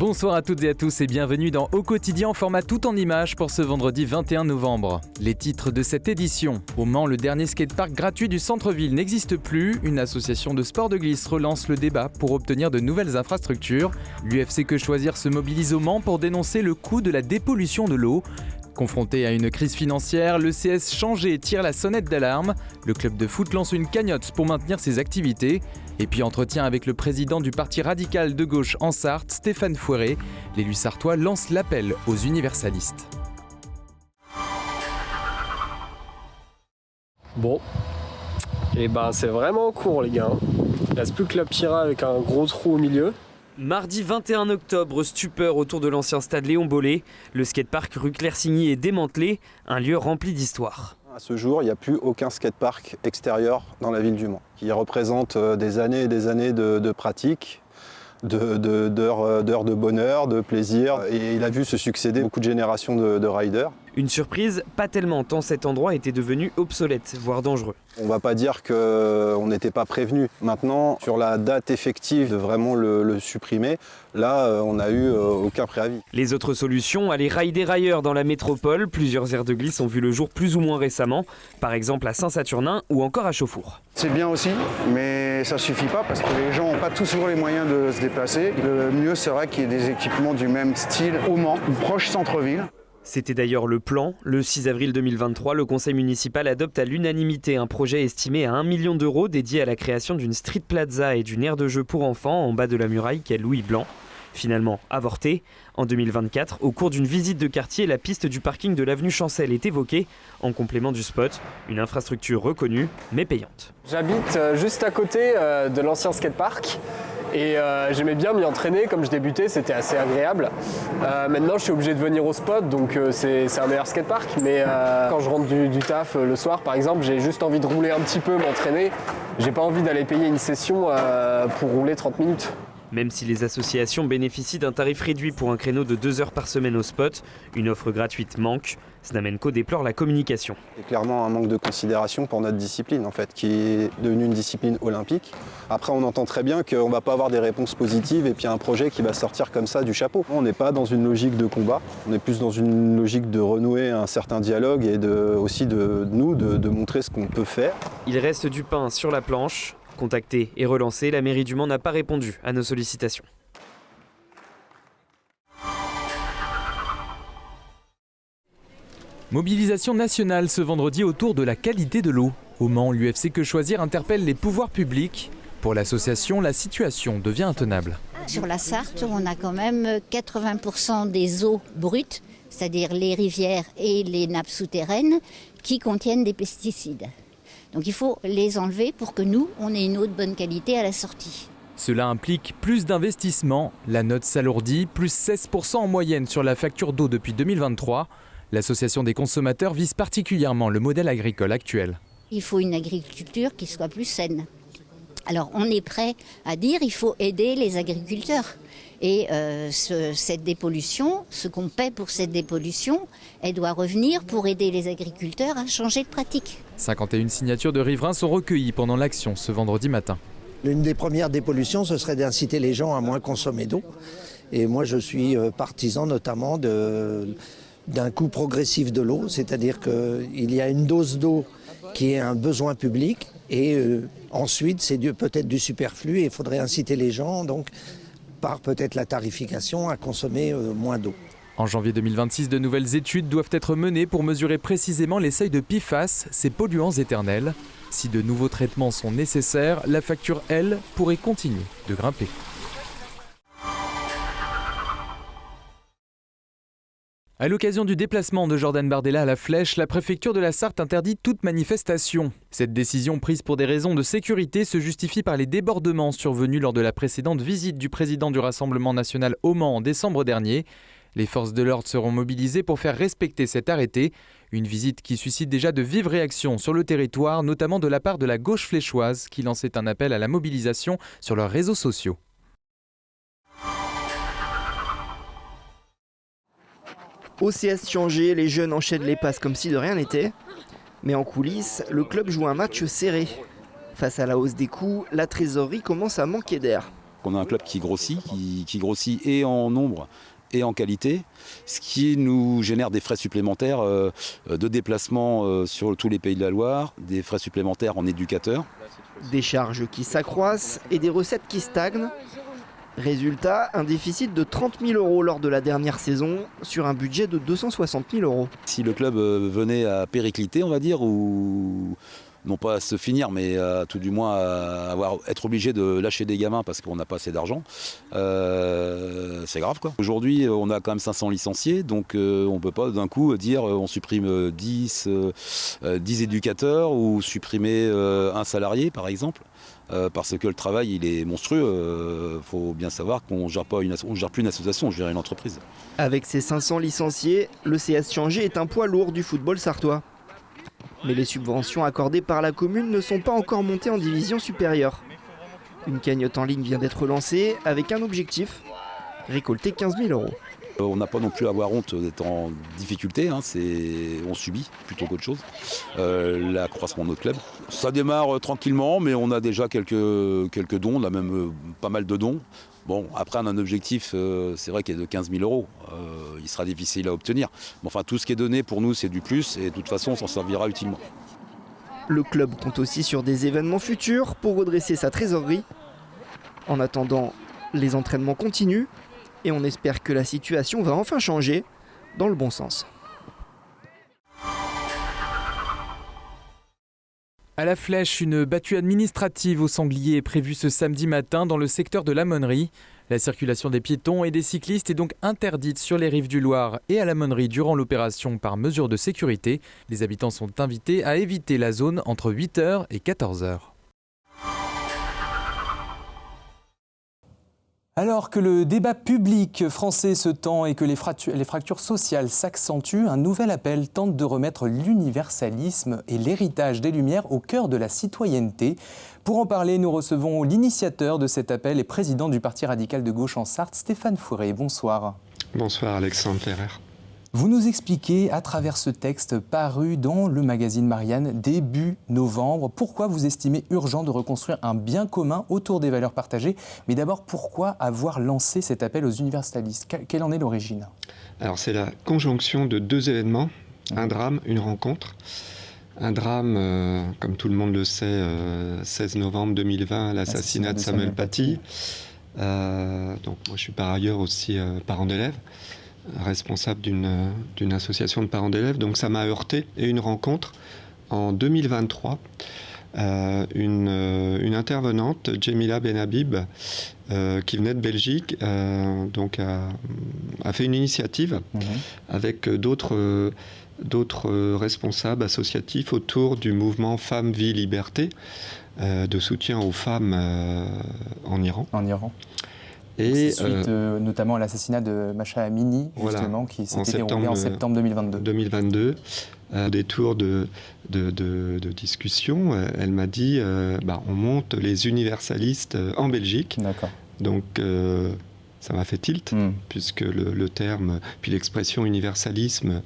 Bonsoir à toutes et à tous et bienvenue dans Au Quotidien en format tout en images pour ce vendredi 21 novembre. Les titres de cette édition. Au Mans, le dernier skatepark gratuit du centre-ville n'existe plus. Une association de sport de glisse relance le débat pour obtenir de nouvelles infrastructures. L'UFC Que Choisir se mobilise au Mans pour dénoncer le coût de la dépollution de l'eau. Confronté à une crise financière, le CS Changé tire la sonnette d'alarme. Le club de foot lance une cagnotte pour maintenir ses activités. Et puis entretien avec le président du parti radical de gauche en Sarthe, Stéphane Fouéré. L'élu sartois lance l'appel aux universalistes. Bon, et c'est vraiment court les gars. Il reste plus que la Pira avec un gros trou au milieu. Mardi 21 octobre, stupeur autour de l'ancien stade Léon Bollé. Le skatepark rue Claire-Signy est démantelé, un lieu rempli d'histoire. À ce jour, il n'y a plus aucun skatepark extérieur dans la ville du Mans, qui représente des années et des années de pratique, d'heures de bonheur, de plaisir. Et il a vu se succéder beaucoup de générations de riders. Une surprise, pas tellement, tant cet endroit était devenu obsolète, voire dangereux. On ne va pas dire qu'on n'était pas prévenu. Maintenant, sur la date effective de vraiment le supprimer, là, on n'a eu aucun préavis. Les autres solutions, aller rider ailleurs dans la métropole. Plusieurs aires de glisse ont vu le jour plus ou moins récemment, par exemple à Saint-Saturnin ou encore à Chauffour. C'est bien aussi, mais ça ne suffit pas parce que les gens n'ont pas toujours les moyens de se déplacer. Le mieux serait qu'il y ait des équipements du même style au Mans, ou proche centre-ville. C'était d'ailleurs le plan. Le 6 avril 2023, le conseil municipal adopte à l'unanimité un projet estimé à 1 million d'euros dédié à la création d'une street plaza et d'une aire de jeu pour enfants en bas de la muraille qu'est Louis Blanc. Finalement avorté. En 2024, au cours d'une visite de quartier, la piste du parking de l'avenue Chancel est évoquée en complément du spot, une infrastructure reconnue mais payante. J'habite juste à côté de l'ancien skatepark. Et j'aimais bien m'y entraîner, comme je débutais, c'était assez agréable. Maintenant, je suis obligé de venir au spot, donc c'est un meilleur skatepark. Mais quand je rentre du taf le soir, par exemple, j'ai juste envie de rouler un petit peu, m'entraîner. J'ai pas envie d'aller payer une session pour rouler 30 minutes. Même si les associations bénéficient d'un tarif réduit pour un créneau de 2 heures par semaine au spot, une offre gratuite manque. Snamenco déplore la communication. C'est clairement un manque de considération pour notre discipline, en fait, qui est devenue une discipline olympique. Après, on entend très bien qu'on ne va pas avoir des réponses positives et puis un projet qui va sortir comme ça du chapeau. On n'est pas dans une logique de combat, on est plus dans une logique de renouer un certain dialogue et aussi de montrer ce qu'on peut faire. Il reste du pain sur la planche. Contacté et relancé, la mairie du Mans n'a pas répondu à nos sollicitations. Mobilisation nationale ce vendredi autour de la qualité de l'eau. Au Mans, l'UFC Que Choisir interpelle les pouvoirs publics. Pour l'association, la situation devient intenable. Sur la Sarthe, on a quand même 80% des eaux brutes, c'est-à-dire les rivières et les nappes souterraines, qui contiennent des pesticides. Donc il faut les enlever pour que nous, on ait une eau de bonne qualité à la sortie. Cela implique plus d'investissements. La note s'alourdit, plus 16% en moyenne sur la facture d'eau depuis 2023. L'association des consommateurs vise particulièrement le modèle agricole actuel. Il faut une agriculture qui soit plus saine. Alors on est prêt à dire qu'il faut aider les agriculteurs. Et cette dépollution, ce qu'on paie pour cette dépollution, elle doit revenir pour aider les agriculteurs à changer de pratique. 51 signatures de riverains sont recueillies pendant l'action ce vendredi matin. L'une des premières dépollutions, ce serait d'inciter les gens à moins consommer d'eau. Et moi, je suis partisan notamment d'un coût progressif de l'eau, c'est-à-dire qu'il y a une dose d'eau qui est un besoin public et ensuite c'est peut-être du superflu et il faudrait inciter les gens donc par peut-être la tarification à consommer moins d'eau. En janvier 2026, de nouvelles études doivent être menées pour mesurer précisément les seuils de PFAS, ces polluants éternels. Si de nouveaux traitements sont nécessaires, la facture, elle, pourrait continuer de grimper. À l'occasion du déplacement de Jordan Bardella à la Flèche, la préfecture de la Sarthe interdit toute manifestation. Cette décision prise pour des raisons de sécurité se justifie par les débordements survenus lors de la précédente visite du président du Rassemblement national au Mans en décembre dernier. Les forces de l'ordre seront mobilisées pour faire respecter cet arrêté. Une visite qui suscite déjà de vives réactions sur le territoire, notamment de la part de la gauche fléchoise qui lançait un appel à la mobilisation sur leurs réseaux sociaux. Au CS Changé, les jeunes enchaînent les passes comme si de rien n'était. Mais en coulisses, le club joue un match serré. Face à la hausse des coûts, la trésorerie commence à manquer d'air. On a un club qui grossit, qui grossit et en nombre et en qualité, ce qui nous génère des frais supplémentaires de déplacement sur tous les pays de la Loire, des frais supplémentaires en éducateurs. Des charges qui s'accroissent et des recettes qui stagnent. Résultat, un déficit de 30 000 € lors de la dernière saison sur un budget de 260 000 €. Si le club venait à péricliter, on va dire, ou non pas à se finir, mais tout du moins à être obligé de lâcher des gamins parce qu'on n'a pas assez d'argent, c'est grave, quoi. Aujourd'hui, on a quand même 500 licenciés, donc on ne peut pas d'un coup dire on supprime 10 éducateurs ou supprimer un salarié, par exemple. Parce que le travail il est monstrueux, faut bien savoir qu'on ne gère plus une association, on gère une entreprise. Avec ses 500 licenciés, le CS Changé est un poids lourd du football sartois. Mais les subventions accordées par la commune ne sont pas encore montées en division supérieure. Une cagnotte en ligne vient d'être lancée avec un objectif, récolter 15 000 €. On n'a pas non plus à avoir honte d'être en difficulté, hein, on subit plutôt qu'autre chose l'accroissement de notre club. Ça démarre tranquillement, mais on a déjà quelques dons, on a même pas mal de dons. Bon, après on a un objectif, c'est vrai qu'il est de 15 000 €, il sera difficile à obtenir. Mais enfin tout ce qui est donné pour nous c'est du plus et de toute façon on s'en servira utilement. Le club compte aussi sur des événements futurs pour redresser sa trésorerie. En attendant, les entraînements continuent. Et on espère que la situation va enfin changer dans le bon sens. À la Flèche, une battue administrative au sanglier est prévue ce samedi matin dans le secteur de l'Aumônerie. La circulation des piétons et des cyclistes est donc interdite sur les rives du Loir et à l'Aumônerie durant l'opération par mesure de sécurité. Les habitants sont invités à éviter la zone entre 8h et 14h. Alors que le débat public français se tend et que les fractures sociales s'accentuent, un nouvel appel tente de remettre l'universalisme et l'héritage des Lumières au cœur de la citoyenneté. Pour en parler, nous recevons l'initiateur de cet appel et président du Parti radical de gauche en Sarthe, Stéphane Fouret. Bonsoir. Bonsoir Alexandre Ferrer. Vous nous expliquez à travers ce texte paru dans le magazine Marianne début novembre pourquoi vous estimez urgent de reconstruire un bien commun autour des valeurs partagées. Mais d'abord, pourquoi avoir lancé cet appel aux universalistes ? Quelle en est l'origine ? Alors c'est la conjonction de deux événements, un drame, une rencontre. Un drame, comme tout le monde le sait, 16 novembre 2020, l'assassinat de Samuel Paty. Donc moi je suis par ailleurs aussi parent d'élèves, responsable d'une association de parents d'élèves, donc ça m'a heurté. Et une rencontre en 2023, une intervenante, Djemila Benhabib, qui venait de Belgique, donc a fait une initiative avec d'autres responsables associatifs autour du mouvement Femmes, Vie, Liberté, de soutien aux femmes en Iran. En Iran. Et suite notamment à l'assassinat de Mahsa Amini, justement, qui s'était déroulé en septembre 2022. Au détour de discussion, elle m'a dit on monte les universalistes en Belgique. D'accord. Donc ça m'a fait tilt, puisque le terme, puis l'expression universalisme,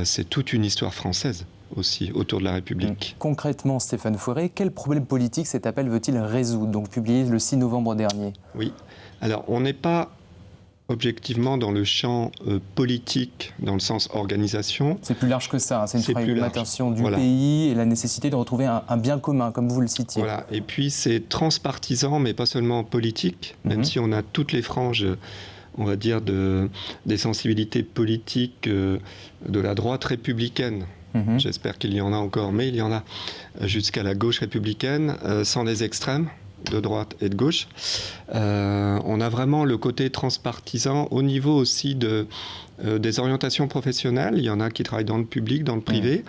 c'est toute une histoire française aussi autour de la République. Concrètement, Stéphane Fouret, quel problème politique cet appel veut-il résoudre, donc publié le 6 novembre dernier ? Oui, alors on n'est pas objectivement dans le champ politique, dans le sens organisation. C'est plus large que ça, hein. C'est une fragmentation du pays et la nécessité de retrouver un bien commun, comme vous le citiez. Voilà, et puis c'est transpartisan, mais pas seulement politique, même si on a toutes les franges, on va dire, des sensibilités politiques de la droite républicaine. J'espère qu'il y en a encore, mais il y en a jusqu'à la gauche républicaine, sans les extrêmes de droite et de gauche. On a vraiment le côté transpartisan au niveau aussi des orientations professionnelles. Il y en a qui travaillent dans le public, dans le privé,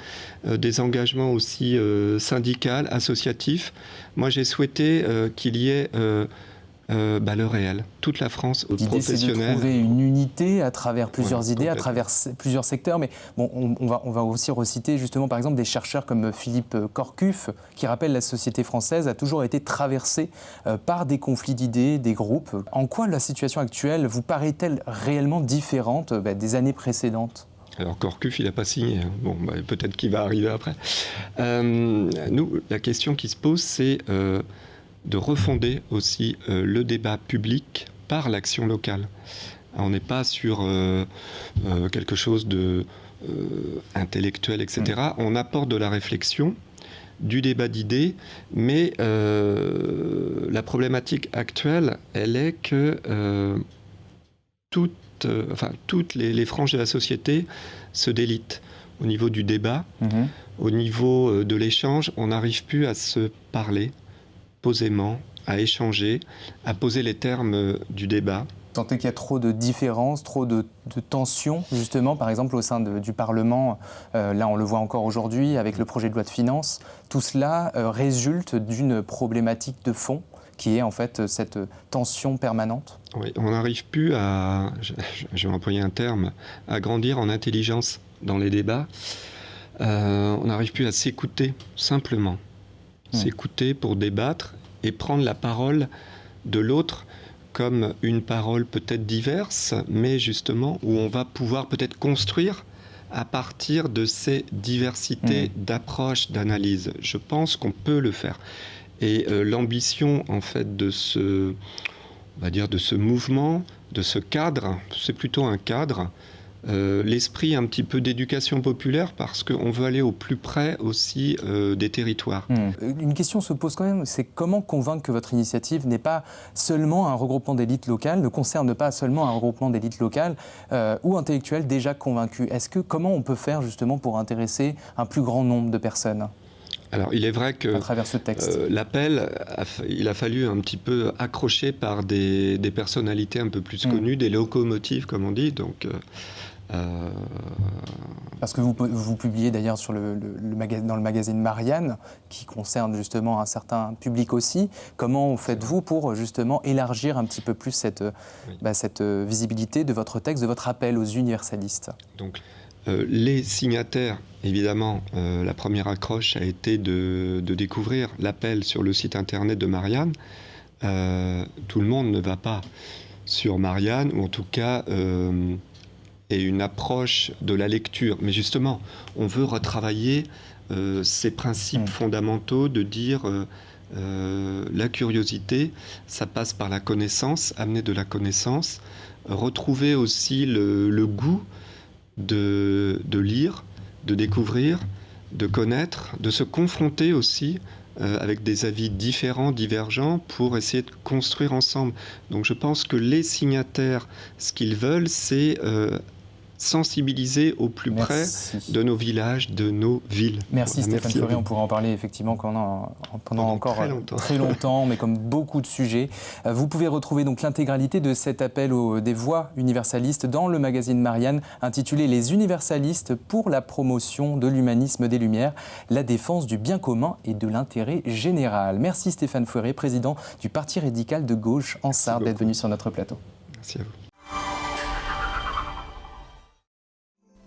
des engagements aussi syndicaux, associatifs. Moi, j'ai souhaité qu'il y ait le réel, toute la France professionnelle. L'idée, c'est de trouver une unité à travers plusieurs idées, à travers plusieurs secteurs. Mais bon, on va aussi reciter justement, par exemple, des chercheurs comme Philippe Corcuff, qui rappellent la société française a toujours été traversée par des conflits d'idées, des groupes. En quoi la situation actuelle vous paraît-elle réellement différente des années précédentes ? Alors Corcuff, il n'a pas signé. Bon, peut-être qu'il va arriver après. Nous, la question qui se pose, c'est de refonder aussi le débat public par l'action locale. On n'est pas sur quelque chose de intellectuel, etc. On apporte de la réflexion, du débat d'idées, mais la problématique actuelle, elle est que toutes les franges de la société se délitent. Au niveau du débat, au niveau de l'échange, on n'arrive plus à se parler posément, à échanger, à poser les termes du débat. Vous sentez qu'il y a trop de différences, trop de tensions, justement, par exemple au sein du Parlement, là on le voit encore aujourd'hui avec le projet de loi de finances, tout cela résulte d'une problématique de fond qui est en fait cette tension permanente? Oui, on n'arrive plus à, je vais employer un terme, à grandir en intelligence dans les débats. On n'arrive plus à s'écouter, simplement. S'écouter pour débattre et prendre la parole de l'autre comme une parole peut-être diverse, mais justement où on va pouvoir peut-être construire à partir de ces diversités d'approches, d'analyse. Je pense qu'on peut le faire. Et l'ambition, en fait, de ce mouvement, de ce cadre, c'est plutôt un cadre, l'esprit un petit peu d'éducation populaire, parce qu'on veut aller au plus près aussi des territoires. Une question se pose quand même, c'est comment convaincre que votre initiative n'est pas seulement un regroupement d'élites locales, ne concerne pas seulement un regroupement d'élites locales ou intellectuelles déjà convaincus. Comment on peut faire justement pour intéresser un plus grand nombre de personnes ? Alors, il est vrai que à travers ce texte, l'appel, il a fallu un petit peu accrocher par des personnalités un peu plus connues, des locomotives, comme on dit. Donc, parce que vous publiez d'ailleurs sur dans le magazine Marianne, qui concerne justement un certain public aussi. Comment faites-vous pour justement élargir un petit peu plus cette visibilité de votre texte, de votre appel aux universalistes ? Donc, les signataires, évidemment, la première accroche a été de découvrir l'appel sur le site internet de Marianne. Tout le monde ne va pas sur Marianne, ou en tout cas ait une approche de la lecture. Mais justement, on veut retravailler ces principes fondamentaux de dire la curiosité, ça passe par la connaissance, amener de la connaissance, retrouver aussi le goût de lire, de découvrir, de connaître, de se confronter aussi avec des avis différents, divergents, pour essayer de construire ensemble. Donc je pense que les signataires, ce qu'ils veulent, c'est sensibiliser au plus près de nos villages, de nos villes. Merci Stéphane Feury, on pourra en parler effectivement pendant encore très longtemps, mais comme beaucoup de sujets. Vous pouvez retrouver donc l'intégralité de cet appel des voix universalistes dans le magazine Marianne, intitulé « Les universalistes pour la promotion de l'humanisme des Lumières, la défense du bien commun et de l'intérêt général ». Merci Stéphane Feury, président du Parti radical de gauche en Sarthe, d'être venu sur notre plateau. Merci à vous.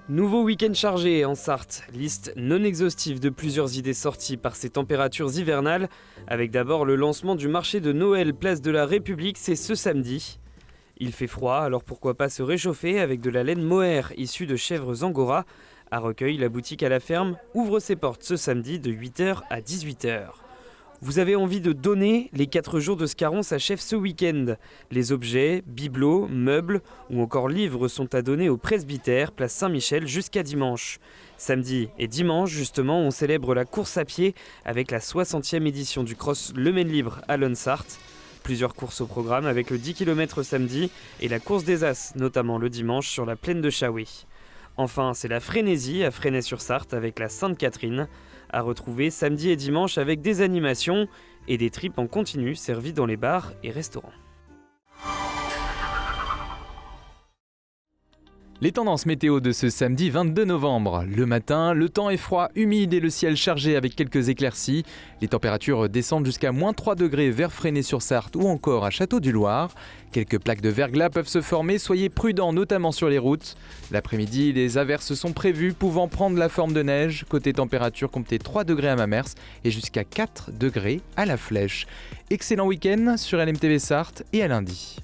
Nouveau week-end chargé en Sarthe, liste non exhaustive de plusieurs idées sorties par ces températures hivernales, avec d'abord le lancement du marché de Noël place de la République, c'est ce samedi. Il fait froid, alors pourquoi pas se réchauffer avec de la laine mohair issue de chèvres angora. À Recueil, la boutique à la ferme ouvre ses portes ce samedi de 8h à 18h. Vous avez envie de donner? Les 4 jours de Scarron s'achèvent ce week-end. Les objets, bibelots, meubles ou encore livres sont à donner au presbytère, place Saint-Michel, jusqu'à dimanche. Samedi et dimanche, justement, on célèbre la course à pied avec la 60e édition du Cross Le Maine Libre à Lonsart. Plusieurs courses au programme avec le 10 km samedi et la course des As, notamment le dimanche sur la plaine de Chaoué. Enfin, c'est la frénésie à Fresnay-sur-Sarthe avec la Sainte-Catherine, à retrouver samedi et dimanche avec des animations et des tripes en continu servies dans les bars et restaurants. Les tendances météo de ce samedi 22 novembre. Le matin, le temps est froid, humide et le ciel chargé avec quelques éclaircies. Les températures descendent jusqu'à -3 degrés vers Fresnay-sur-Sarthe ou encore à Château-du-Loir. Quelques plaques de verglas peuvent se former, soyez prudents notamment sur les routes. L'après-midi, les averses sont prévues pouvant prendre la forme de neige. Côté température, comptez 3 degrés à Mamers et jusqu'à 4 degrés à La Flèche. Excellent week-end sur LMTV Sarthe et à lundi.